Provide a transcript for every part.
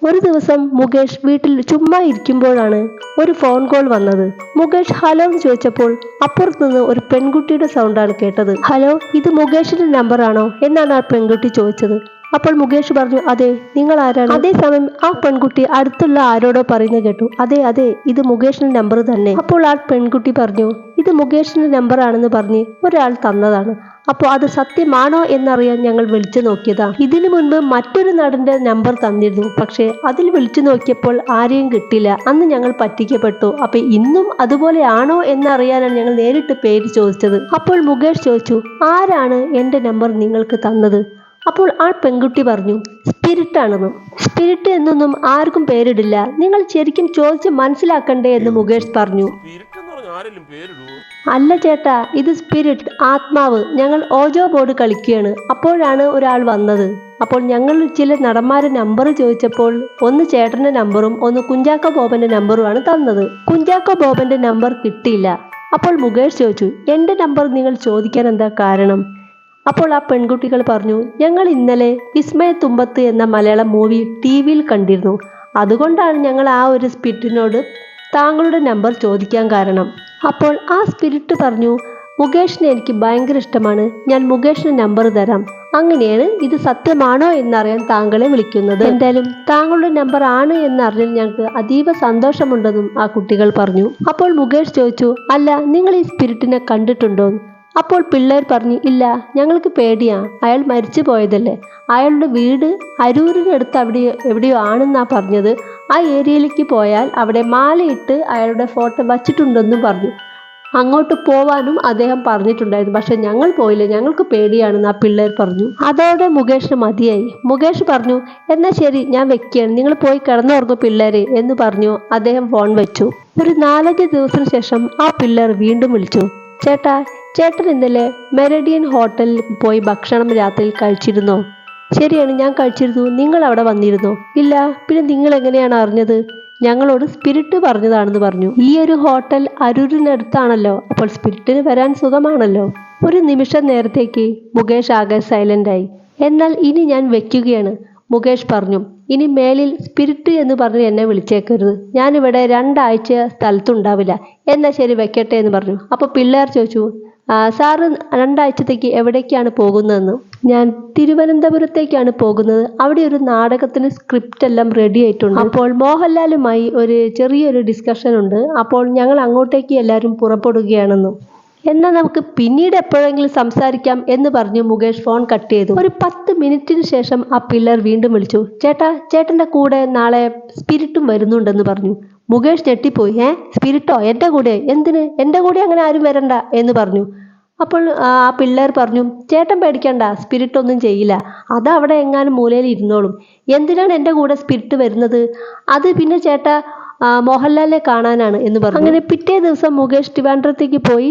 ഒരു ദിവസം മുകേഷ് വീട്ടിൽ ചുമ്മാ ഇരിക്കുമ്പോഴാണ് ഒരു ഫോൺ കോൾ വന്നത്. മുകേഷ് ഹലോ എന്ന് ചോദിച്ചപ്പോൾ അപ്പുറത്തുനിന്ന് ഒരു പെൺകുട്ടിയുടെ സൗണ്ടാണ് കേട്ടത്. ഹലോ, ഇത് മുകേഷിന്റെ നമ്പർ ആണോ എന്നാണ് ആ പെൺകുട്ടി ചോദിച്ചത്. അപ്പോൾ മുകേഷ് പറഞ്ഞു, അതെ, നിങ്ങൾ ആരാണ്? അതേസമയം ആ പെൺകുട്ടി അടുത്തുള്ള ആരോടോ പറയുന്നത് കേട്ടു. അതെ അതെ, ഇത് മുകേഷിന്റെ നമ്പർ തന്നെ. അപ്പോൾ ആ പെൺകുട്ടി പറഞ്ഞു, ഇത് മുകേഷിന്റെ നമ്പർ ആണെന്ന് പറഞ്ഞ് ഒരാൾ തന്നതാണ്. അപ്പോൾ അത് സത്യമാണോ എന്നറിയാൻ ഞങ്ങൾ വിളിച്ചു നോക്കിയതാ. ഇതിനു മുൻപ് മറ്റൊരു നടന്റെ നമ്പർ തന്നിരുന്നു, പക്ഷേ അതിൽ വിളിച്ചു നോക്കിയപ്പോൾ ആരെയും കിട്ടില്ല. അന്ന് ഞങ്ങൾ പറ്റിക്കപ്പെട്ടു. അപ്പൊ ഇന്നും അതുപോലെ ആണോ എന്നറിയാനാണ് ഞങ്ങൾ നേരിട്ട് പേര് ചോദിച്ചത്. അപ്പോൾ മുകേഷ് ചോദിച്ചു, ആരാണ് എന്റെ നമ്പർ നിങ്ങൾക്ക് തന്നത്? അപ്പോൾ ആ പെൺകുട്ടി പറഞ്ഞു, സ്പിരിറ്റ് ആണെന്ന്. സ്പിരിറ്റ് എന്നൊന്നും ആർക്കും പേരിടില്ല, നിങ്ങൾ ശരിക്കും ചോദിച്ച് മനസ്സിലാക്കണ്ടേ എന്ന് മുകേഷ് പറഞ്ഞു. അല്ല ചേട്ടാ, ഇത് സ്പിരിറ്റ്, ആത്മാവ്. ഞങ്ങൾ ഓജോ ബോർഡ് കളിക്കുകയാണ്. അപ്പോഴാണ് ഒരാൾ വന്നത്. അപ്പോൾ ഞങ്ങൾ ചില നടന്മാരുടെ നമ്പർ ചോദിച്ചപ്പോൾ ഒന്ന് ചേട്ടന്റെ നമ്പറും ഒന്ന് കുഞ്ചാക്കോ ബോബന്റെ നമ്പറുമാണ് തന്നത്. കുഞ്ചാക്കോ ബോബന്റെ നമ്പർ കിട്ടിയില്ല. അപ്പോൾ മുകേഷ് ചോദിച്ചു, എന്റെ നമ്പർ നിങ്ങൾ ചോദിക്കാൻ എന്താ കാരണം? അപ്പോൾ ആ പെൺകുട്ടികൾ പറഞ്ഞു, ഞങ്ങൾ ഇന്നലെ വിസ്മയത്തുമ്പത്ത് എന്ന മലയാളം മൂവി ടിവിയിൽ കണ്ടിരുന്നു. അതുകൊണ്ടാണ് ഞങ്ങൾ ആ ഒരു സ്പിരിറ്റിനോട് താങ്കളുടെ നമ്പർ ചോദിക്കാൻ കാരണം. അപ്പോൾ ആ സ്പിരിറ്റ് പറഞ്ഞു, മുകേഷിനെ എനിക്ക് ഭയങ്കര ഇഷ്ടമാണ്, ഞാൻ മുകേഷിന് നമ്പർ തരാം. അങ്ങനെയാണ് ഇത് സത്യമാണോ എന്നറിയാൻ താങ്കളെ വിളിക്കുന്നത്. എന്തായാലും താങ്കളുടെ നമ്പർ ആണ് എന്നറിഞ്ഞാൽ ഞങ്ങൾക്ക് അതീവ സന്തോഷമുണ്ടെന്നും ആ കുട്ടികൾ പറഞ്ഞു. അപ്പോൾ മുകേഷ് ചോദിച്ചു, അല്ല, നിങ്ങൾ ഈ സ്പിരിറ്റിനെ കണ്ടിട്ടുണ്ടോ? അപ്പോൾ പിള്ളേർ പറഞ്ഞു, ഇല്ല, ഞങ്ങൾക്ക് പേടിയാ, അയാൾ മരിച്ചു പോയതല്ലേ. അയാളുടെ വീട് അരൂരിനടുത്ത് എവിടെയോ ആണെന്നാ പറഞ്ഞത്. ആ ഏരിയയിലേക്ക് പോയാൽ അവിടെ മാലയിട്ട് അയാളുടെ ഫോട്ടോ വച്ചിട്ടുണ്ടെന്നും പറഞ്ഞു. അങ്ങോട്ട് പോവാനും അദ്ദേഹം പറഞ്ഞിട്ടുണ്ടായിരുന്നു. പക്ഷെ ഞങ്ങൾ പോയില്ല, ഞങ്ങൾക്ക് പേടിയാണെന്ന് ആ പിള്ളേർ പറഞ്ഞു. അതോടെ മുകേഷിന് മതിയായി. മുകേഷ് പറഞ്ഞു, എന്നാ ശരി, ഞാൻ വെക്കുകയാണ്, നിങ്ങൾ പോയി കിടന്നുറങ്ങും പിള്ളേരെ എന്ന് പറഞ്ഞു അദ്ദേഹം ഫോൺ വെച്ചു. ഒരു 4-5 ദിവസത്തിന് ശേഷം ആ പിള്ളേർ വീണ്ടും വിളിച്ചു, ചേട്ടൻ ഇന്നലെ മെറിഡിയൻ ഹോട്ടലിൽ പോയി ഭക്ഷണം രാത്രിയിൽ കഴിച്ചിരുന്നോ? ശരിയാണ്, ഞാൻ കഴിച്ചിരുന്നു. നിങ്ങൾ അവിടെ വന്നിരുന്നോ? ഇല്ല. പിന്നെ നിങ്ങൾ എങ്ങനെയാണ് അറിഞ്ഞത്? ഞങ്ങളോട് സ്പിരിറ്റ് പറഞ്ഞതാണെന്ന് പറഞ്ഞു. ഈ ഒരു ഹോട്ടൽ അരൂരിനടുത്താണല്ലോ, അപ്പോൾ സ്പിരിറ്റിന് വരാൻ സുഖമാണല്ലോ. ഒരു നിമിഷം നേരത്തേക്ക് മുകേഷ് ആകെ സൈലന്റായി. എന്നാൽ ഇനി ഞാൻ വെക്കുകയാണ്, മുകേഷ് പറഞ്ഞു. ഇനി മേലിൽ സ്പിരിറ്റ് എന്ന് പറഞ്ഞ് എന്നെ വിളിച്ചേക്കരുത്. ഞാനിവിടെ 2 ആഴ്ച സ്ഥലത്തുണ്ടാവില്ല. എന്നാൽ ശരി, വെക്കട്ടെ എന്ന് പറഞ്ഞു. അപ്പോൾ പിള്ളേർ ചോദിച്ചു, സാറ് 2 ആഴ്ചത്തേക്ക് എവിടേക്കാണ് പോകുന്നതെന്ന്? ഞാൻ തിരുവനന്തപുരത്തേക്കാണ് പോകുന്നത്. അവിടെ ഒരു നാടകത്തിന് സ്ക്രിപ്റ്റ് എല്ലാം റെഡി ആയിട്ടുണ്ട്. അപ്പോൾ മോഹൻലാലുമായി ഒരു ചെറിയൊരു ഡിസ്കഷൻ ഉണ്ട്. അപ്പോൾ ഞങ്ങൾ അങ്ങോട്ടേക്ക് എല്ലാവരും പുറപ്പെടുകയാണെന്നും. എന്നാൽ നമുക്ക് പിന്നീട് എപ്പോഴെങ്കിലും സംസാരിക്കാം എന്ന് പറഞ്ഞു മുകേഷ് ഫോൺ കട്ട് ചെയ്തു. ഒരു 10 മിനിറ്റിന് ശേഷം ആ പിള്ളേർ വീണ്ടും വിളിച്ചു, ചേട്ടന്റെ കൂടെ നാളെ സ്പിരിറ്റും വരുന്നുണ്ടെന്ന് പറഞ്ഞു. മുകേഷ് ഞെട്ടിപ്പോയി. സ്പിരിറ്റോ? എൻ്റെ കൂടെ? എന്തിന്? എൻ്റെ കൂടെ അങ്ങനെ ആരും വരണ്ട എന്ന് പറഞ്ഞു. അപ്പോൾ ആ പിള്ളേർ പറഞ്ഞു, ചേട്ടൻ പേടിക്കണ്ട, സ്പിരിറ്റ് ഒന്നും ചെയ്യില്ല, അത് അവിടെ എങ്ങാനും മൂലയിൽ ഇരുന്നോളും. എന്തിനാണ് എൻ്റെ കൂടെ സ്പിരിറ്റ് വരുന്നത്? അത് പിന്നെ ചേട്ടാ മോഹൻലാലിനെ കാണാനാണ് എന്ന് പറഞ്ഞു. അങ്ങനെ പിറ്റേ ദിവസം മുകേഷ് ട്രിവാൻഡ്രത്തേക്ക് പോയി.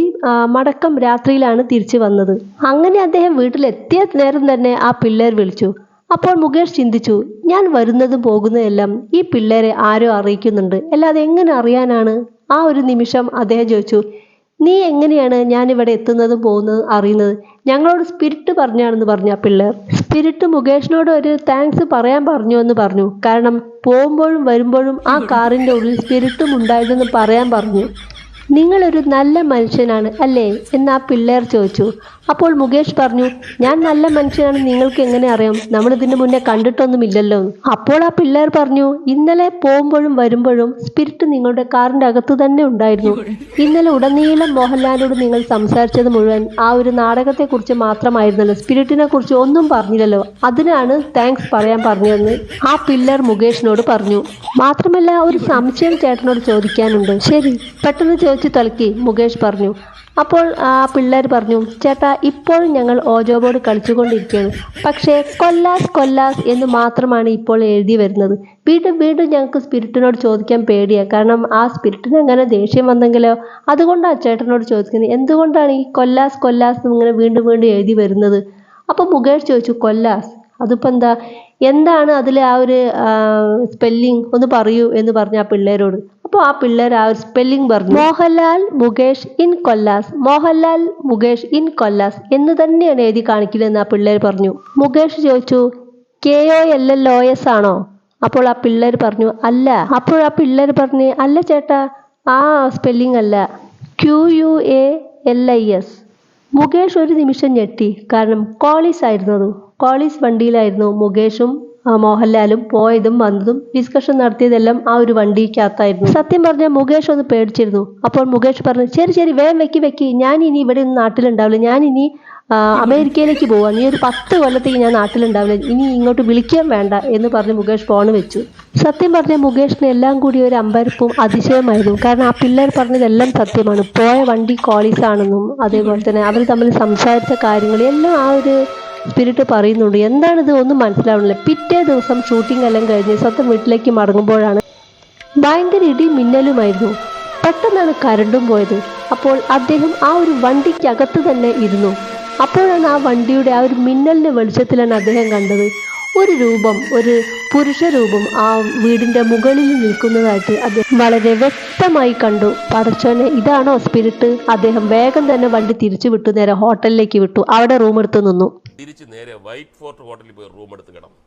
മടക്കം രാത്രിയിലാണ് തിരിച്ചു വന്നത്. അങ്ങനെ അദ്ദേഹം വീട്ടിലെത്തിയ നേരം തന്നെ ആ പിള്ളേർ വിളിച്ചു. അപ്പോൾ മുകേഷ് ചിന്തിച്ചു, ഞാൻ വരുന്നതും പോകുന്നതും എല്ലാം ഈ പിള്ളേരെ ആരോ അറിയിക്കുന്നുണ്ട്, അല്ലാതെ എങ്ങനെ അറിയാനാണ്? ആ ഒരു നിമിഷം അദ്ദേഹം ചോദിച്ചു, നീ എങ്ങനെയാണ് ഞാനിവിടെ എത്തുന്നതും പോകുന്നതും അറിയുന്നത്? ഞങ്ങളോട് സ്പിരിറ്റ് പറഞ്ഞാണെന്ന് പറഞ്ഞു ആ പിള്ളേർ. സ്പിരിറ്റ് മുകേഷിനോട് ഒരു താങ്ക്സ് പറയാൻ പറഞ്ഞു എന്ന് പറഞ്ഞു. കാരണം പോകുമ്പോഴും വരുമ്പോഴും ആ കാറിൻ്റെ ഉള്ളിൽ സ്പിരിറ്റും ഉണ്ടായതെന്ന് പറയാൻ പറഞ്ഞു. നിങ്ങളൊരു നല്ല മനുഷ്യനാണ് അല്ലേ എന്ന് ആ പിള്ളേർ ചോദിച്ചു. അപ്പോൾ മുകേഷ് പറഞ്ഞു, ഞാൻ നല്ല മനുഷ്യനാണ് നിങ്ങൾക്ക് എങ്ങനെ അറിയാം? നമ്മളിതിന് മുന്നേ കണ്ടിട്ടൊന്നുമില്ലല്ലോ. അപ്പോൾ ആ പിള്ളേർ പറഞ്ഞു, ഇന്നലെ പോകുമ്പോഴും വരുമ്പോഴും സ്പിരിറ്റ് നിങ്ങളുടെ കാറിൻ്റെ അകത്ത് തന്നെ ഉണ്ടായിരുന്നു. ഇന്നലെ ഉടനീളം മോഹൻലാലിനോട് നിങ്ങൾ സംസാരിച്ചത് മുഴുവൻ ആ ഒരു നാടകത്തെക്കുറിച്ച് മാത്രമായിരുന്നല്ലോ, സ്പിരിറ്റിനെ കുറിച്ച് ഒന്നും പറഞ്ഞില്ലല്ലോ. അതിനാണ് താങ്ക്സ് പറയാൻ പറഞ്ഞതെന്ന് ആ പിള്ളേർ മുകേഷിനോട് പറഞ്ഞു. മാത്രമല്ല, ഒരു സംശയം ചേട്ടനോട് ചോദിക്കാനുണ്ട്. ശരി, പെട്ടെന്ന് ചോദിച്ചു തലക്കി, മുകേഷ് പറഞ്ഞു. അപ്പോൾ ആ പിള്ളേർ പറഞ്ഞു, ചേട്ടാ, ഇപ്പോഴും ഞങ്ങൾ ഓജോ ബോർഡ് കളിച്ചുകൊണ്ടിരിക്കുകയാണ്. പക്ഷേ കൊല്ലാസ് എന്ന് മാത്രമാണ് ഇപ്പോൾ എഴുതി വരുന്നത്. വീണ്ടും ഞങ്ങൾക്ക് സ്പിരിറ്റിനോട് ചോദിക്കാൻ പേടിയാണ്. കാരണം ആ സ്പിരിറ്റിന് എങ്ങനെ ദേഷ്യം വന്നെങ്കിലോ, അതുകൊണ്ടാണ് ചേട്ടനോട് ചോദിക്കുന്നത്, എന്തുകൊണ്ടാണ് ഈ കൊല്ലാസ് ഇങ്ങനെ വീണ്ടും എഴുതി വരുന്നത്? അപ്പോൾ മുകേഷ് ചോദിച്ചു, കൊല്ലാസ് അതിപ്പോൾ എന്താണ് അതിൽ ആ ഒരു സ്പെല്ലിംഗ് ഒന്ന് പറയൂ എന്ന് പറഞ്ഞു ആ പിള്ളേരോട്. അപ്പോൾ ആ പിള്ളേർ ആ ഒരു സ്പെല്ലിംഗ് പറഞ്ഞു, മോഹൻലാൽ മുകേഷ് ഇൻ കൊല്ലാസ് എന്ന് തന്നെയാണ് എഴുതി കാണിക്കുന്നതെന്ന് ആ പിള്ളേർ പറഞ്ഞു. മുകേഷ് ചോദിച്ചു, KOLLOS ആണോ? അപ്പോൾ ആ പിള്ളേർ പറഞ്ഞു അല്ല ചേട്ടാ, ആ സ്പെല്ലിംഗ് അല്ല, QUALIS. മുകേഷ് ഒരു നിമിഷം ഞെട്ടി. കാരണം കോളീസ് ആയിരുന്നു അത്. കോളീസ് വണ്ടിയിലായിരുന്നു മുകേഷും മോഹൻലാലും പോയതും വന്നതും ഡിസ്കഷൻ നടത്തിയതെല്ലാം ആ ഒരു വണ്ടിക്കകത്തായിരുന്നു. സത്യം പറഞ്ഞാൽ മുകേഷ് ഒന്ന് പേടിച്ചിരുന്നു. അപ്പോൾ മുകേഷ് പറഞ്ഞു, ശരി വേഗം വെക്കി, ഞാൻ ഇനി ഇവിടെ ഒന്നും നാട്ടിലുണ്ടാവില്ല, ഞാൻ ഇനി അമേരിക്കയിലേക്ക് പോവാ, നീ ഒരു 10 കൊല്ലത്തേക്ക് ഞാൻ നാട്ടിലുണ്ടാവില്ല, ഇനി ഇങ്ങോട്ട് വിളിക്കാൻ വേണ്ട എന്ന് പറഞ്ഞ് മുകേഷ് ഫോൺ വെച്ചു. സത്യം പറഞ്ഞാൽ മുകേഷിന് എല്ലാം കൂടി ഒരു അമ്പരപ്പും അതിശയമായിരുന്നു. കാരണം ആ പിള്ളേർ പറഞ്ഞതെല്ലാം സത്യമാണ്. പോയ വണ്ടി കോളീസ് ആണെന്നും അതേപോലെ തന്നെ അവർ തമ്മിൽ സംസാരിച്ച കാര്യങ്ങൾ എല്ലാം ആ ഒരു സ്പിരിറ്റ് പറയുന്നുണ്ട്. എന്താണിത് ഒന്നും മനസ്സിലാവണില്ല. പിറ്റേ ദിവസം ഷൂട്ടിംഗ് എല്ലാം കഴിഞ്ഞ് സ്വന്തം വീട്ടിലേക്ക് മടങ്ങുമ്പോഴാണ് ഭയങ്കര ഇടി മിന്നലുമായിരുന്നു. പെട്ടെന്നാണ് കരണ്ടും പോയത്. അപ്പോൾ അദ്ദേഹം ആ ഒരു വണ്ടിക്കകത്ത് തന്നെ ഇരുന്നു. അപ്പോഴാണ് ആ വണ്ടിയുടെ ആ ഒരു മിന്നലിന്റെ വെളിച്ചത്തിലാണ് അദ്ദേഹം കണ്ടത് ഒരു രൂപം, ഒരു പുരുഷ രൂപം ആ വീടിന്റെ മുകളിൽ നിൽക്കുന്നതായിട്ട് അദ്ദേഹം വളരെ വ്യക്തമായി കണ്ടു. പടച്ചോനെ, ഇതാണോ സ്പിരിറ്റ്? അദ്ദേഹം വേഗം തന്നെ വണ്ടി തിരിച്ചു വിട്ടു, നേരെ ഹോട്ടലിലേക്ക് വിട്ടു. അവിടെ റൂം എടുത്ത് നിന്നു. തിരിച്ച് നേരെ വൈറ്റ് ഫോർട്ട് ഹോട്ടലിൽ പോയി റൂം എടുത്ത് കിടന്നു.